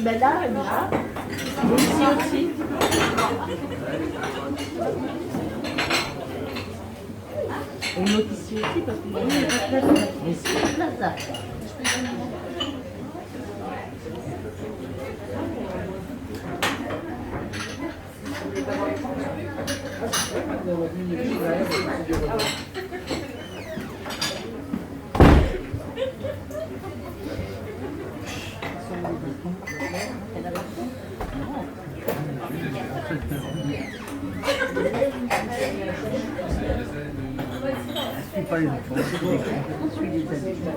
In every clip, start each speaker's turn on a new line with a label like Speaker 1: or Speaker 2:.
Speaker 1: Ben là, ici aussi. Et une autre ici aussi, parce qu'il y a pas de place. Mais c'est pas de place là.
Speaker 2: Je suis pas les enfants, c'est les grands.
Speaker 1: Je suis les adultes.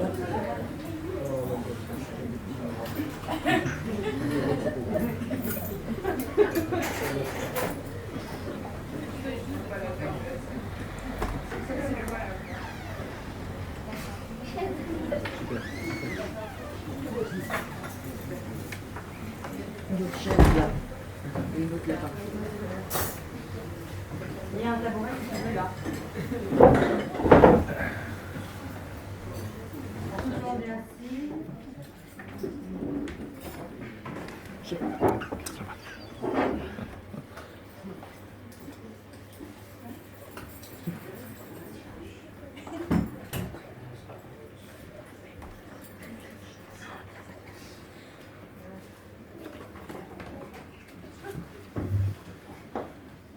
Speaker 1: Une autre chaise là. Et une autre là-bas. Il y a un tabouret qui se met là.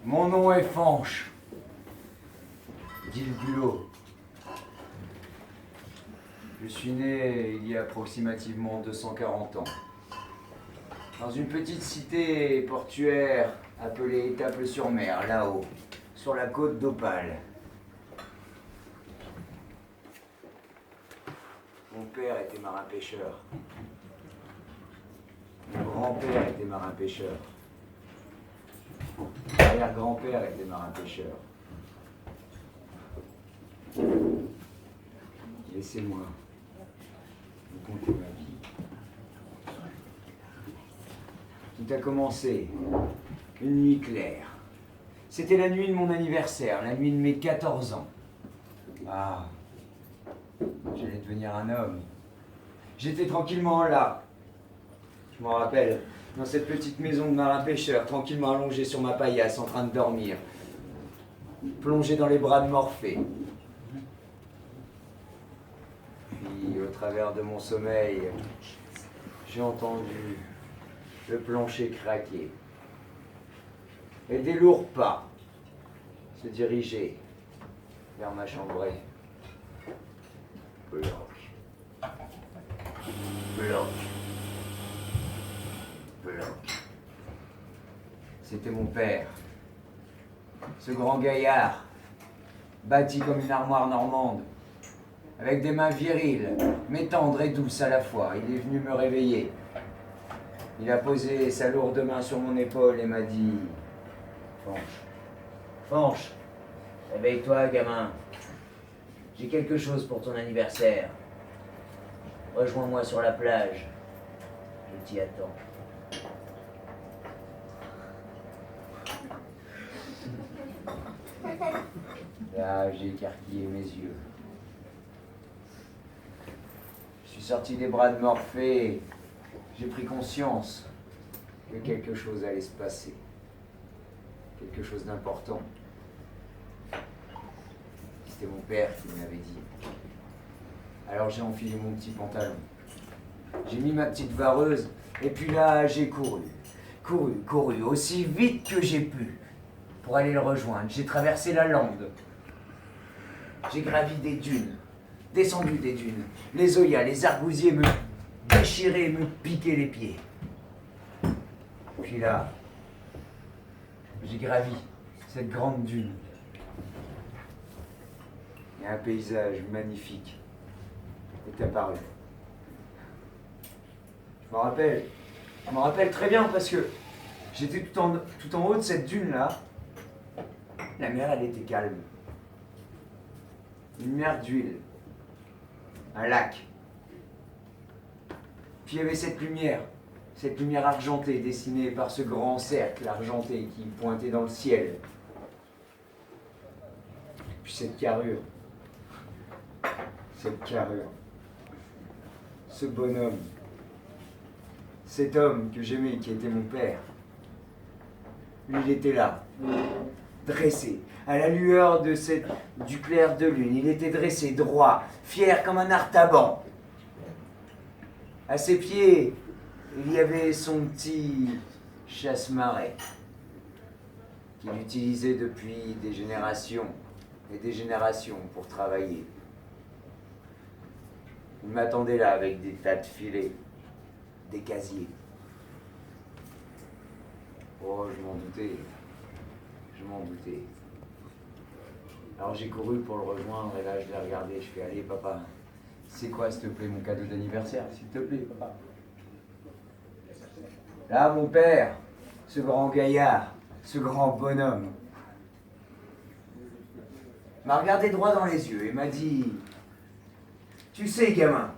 Speaker 3: Mon nom est Fanche, dit le Bulot. Je suis né il y a approximativement 240 ans, dans une petite cité portuaire appelée Étaples-sur-Mer, là-haut, sur la côte d'Opale. Mon père était marin-pêcheur. Mon grand-père était marin-pêcheur. Mon arrière-grand-père était marin-pêcheur. Laissez-moi vous conter ma vie. Tout a commencé une nuit claire. C'était la nuit de mon anniversaire, la nuit de mes 14 ans. Ah, j'allais devenir un homme. J'étais tranquillement là. Je m'en rappelle, dans cette petite maison de marin-pêcheur, tranquillement allongé sur ma paillasse, en train de dormir, plongé dans les bras de Morphée. Puis, au travers de mon sommeil, j'ai entendu le plancher craquer et des lourds pas se diriger vers ma chambrée. Bloc. Bloc. Bloc. C'était mon père. Ce grand gaillard, bâti comme une armoire normande, avec des mains viriles, mais tendres et douces à la fois. Il est venu me réveiller. Il a posé sa lourde main sur mon épaule et m'a dit « Fanche, Fanche, réveille-toi, gamin. J'ai quelque chose pour ton anniversaire. Rejoins-moi sur la plage. Je t'y attends. » Là, j'ai écarquillé mes yeux. Je suis sorti des bras de Morphée et j'ai pris conscience que quelque chose allait se passer. Quelque chose d'important. C'était mon père qui me l'avait dit. Alors j'ai enfilé mon petit pantalon. J'ai mis ma petite vareuse et puis là, j'ai couru, aussi vite que j'ai pu pour aller le rejoindre. J'ai traversé la lande. J'ai gravi des dunes, descendu des dunes. Les oyas, les argousiers me déchiraient, me piquaient les pieds. Puis là, j'ai gravi cette grande dune. Et un paysage magnifique est apparu. Je me rappelle très bien parce que j'étais tout en haut de cette dune-là. La mer, elle était calme. Une mer d'huile. Un lac. Puis il y avait cette lumière argentée dessinée par ce grand cercle argenté qui pointait dans le ciel. Puis cette carrure cette carrure, ce bonhomme, cet homme que j'aimais, qui était mon père. Lui, il était là, dressé, à la lueur du clair de lune. Il était dressé, droit, fier comme un artaban. À ses pieds, il y avait son petit chasse-marée qu'il utilisait depuis des générations et des générations pour travailler. Il m'attendait là avec des tas de filets, des casiers. Oh, je m'en doutais. Je m'en doutais. Alors j'ai couru pour le rejoindre et là je l'ai regardé. Je fais, allez papa, c'est quoi s'il te plaît mon cadeau d'anniversaire, s'il te plaît papa. Là mon père, ce grand gaillard, ce grand bonhomme, m'a regardé droit dans les yeux et m'a dit, tu sais gamin,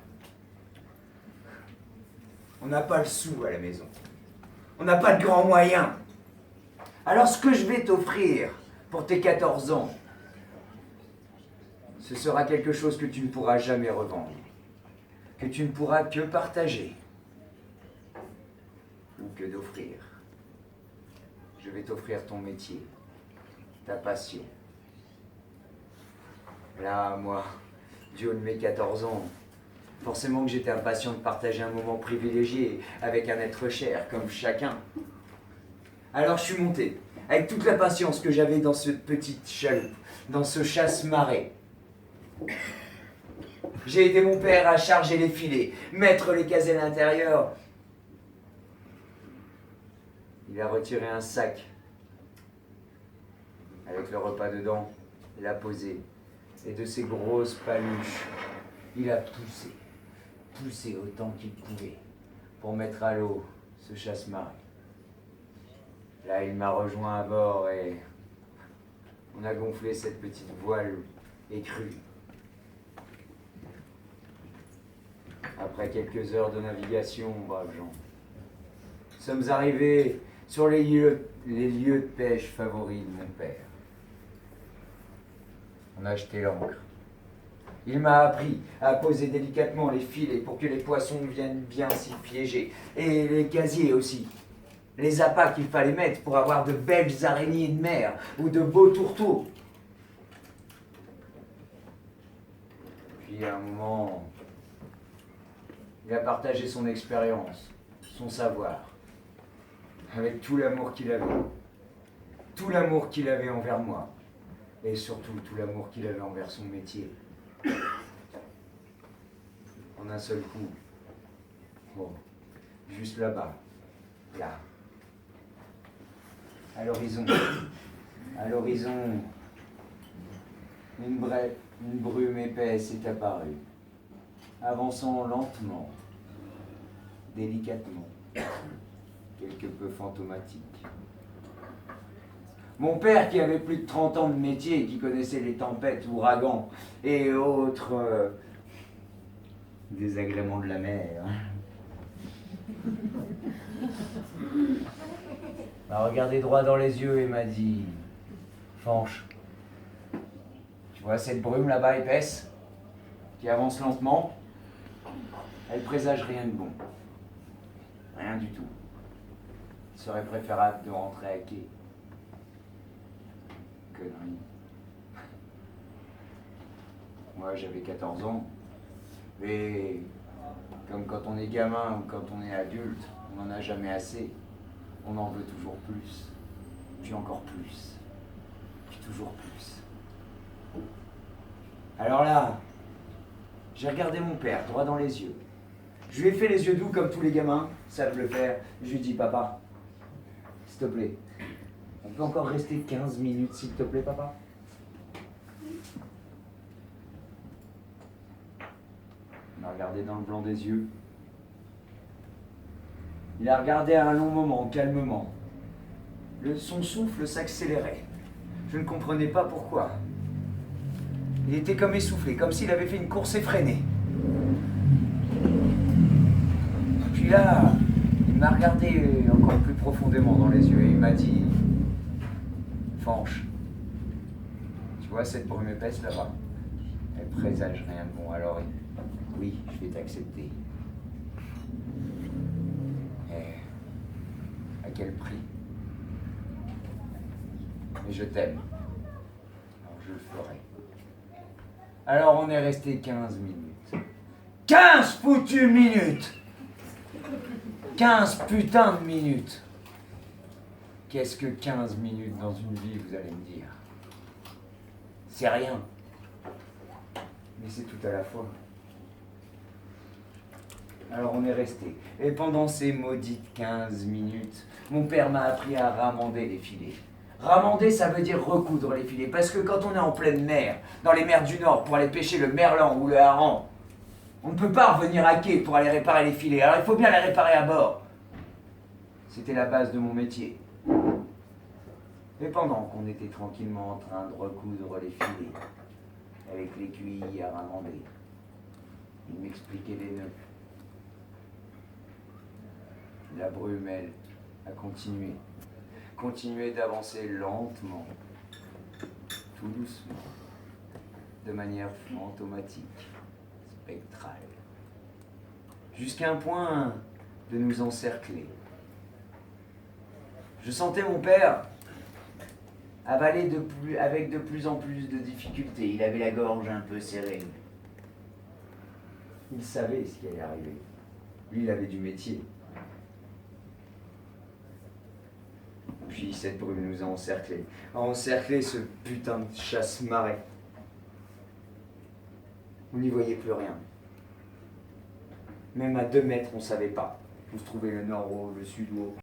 Speaker 3: on n'a pas le sou à la maison. On n'a pas de grands moyens. Alors ce que je vais t'offrir pour tes 14 ans, ce sera quelque chose que tu ne pourras jamais revendre, que tu ne pourras que partager ou que d'offrir. Je vais t'offrir ton métier, ta passion. Là, moi, du haut de mes 14 ans, forcément que j'étais impatient de partager un moment privilégié avec un être cher, comme chacun. Alors je suis monté, avec toute la patience que j'avais dans cette petite chaloupe, dans ce chasse-marée. J'ai aidé mon père à charger les filets, mettre les casiers à l'intérieur. Il a retiré un sac avec le repas dedans, il l'a posé. Et de ses grosses paluches, il a poussé autant qu'il pouvait pour mettre à l'eau ce chasse-marée. Là, il m'a rejoint à bord et on a gonflé cette petite voile écrue. Après quelques heures de navigation, braves gens, nous sommes arrivés sur les lieux de pêche favoris de mon père. On a jeté l'ancre. Il m'a appris à poser délicatement les filets pour que les poissons viennent bien s'y piéger. Et les casiers aussi. Les appâts qu'il fallait mettre pour avoir de belles araignées de mer ou de beaux tourteaux. Puis à un moment, il a partagé son expérience, son savoir, avec tout l'amour qu'il avait. Tout l'amour qu'il avait envers moi. Et surtout tout l'amour qu'il avait envers son métier. En un seul coup. Oh, juste là-bas. Là. À l'horizon, une brume épaisse est apparue, avançant lentement, délicatement, quelque peu fantomatique. Mon père, qui avait plus de 30 ans de métier, qui connaissait les tempêtes, ouragans et autres désagréments de la mer, m'a regardé droit dans les yeux et m'a dit, Fanche, tu vois cette brume là-bas épaisse, qui avance lentement, elle présage rien de bon. Rien du tout. Il serait préférable de rentrer à quai. Connerie. Moi, j'avais 14 ans, mais comme quand on est gamin ou quand on est adulte, on n'en a jamais assez. On en veut toujours plus, puis encore plus, puis toujours plus. Alors là, j'ai regardé mon père droit dans les yeux. Je lui ai fait les yeux doux comme tous les gamins savent le faire. Je lui ai dit, papa, s'il te plaît, on peut encore rester 15 minutes, s'il te plaît, papa? Il m'a regardé dans le blanc des yeux. Il a regardé à un long moment, calmement. Son souffle s'accélérait. Je ne comprenais pas pourquoi. Il était comme essoufflé, comme s'il avait fait une course effrénée. Puis là, il m'a regardé encore plus profondément dans les yeux et il m'a dit, Fanche, tu vois cette brume épaisse là-bas? Elle présage rien de bon, alors oui, je vais t'accepter. Et à quel prix? Mais je t'aime, alors je le ferai. Alors on est resté 15 minutes. 15 foutues minutes! 15 putains de minutes! Qu'est-ce que 15 minutes dans une vie, vous allez me dire? C'est rien. Mais c'est tout à la fois. Alors on est resté. Et pendant ces maudites 15 minutes, mon père m'a appris à ramander les filets. Ramander, ça veut dire recoudre les filets. Parce que quand on est en pleine mer, dans les mers du Nord, pour aller pêcher le merlan ou le hareng, on ne peut pas revenir à quai pour aller réparer les filets. Alors il faut bien les réparer à bord. C'était la base de mon métier. Et pendant qu'on était tranquillement en train de recoudre les filets, avec l'aiguille à ramander, il m'expliquait les nœuds. La brume, elle, a continué d'avancer lentement, tout doucement, de manière fantomatique, spectrale, jusqu'à un point de nous encercler. Je sentais mon père avaler avec de plus en plus de difficultés. Il avait la gorge un peu serrée. Il savait ce qui allait arriver. Lui, il avait du métier. Puis cette brume nous a encerclés. A encerclé ce putain de chasse-marée. On n'y voyait plus rien. Même à 2 mètres, on ne savait pas où se trouvait le nord-ouest, le sud-ouest.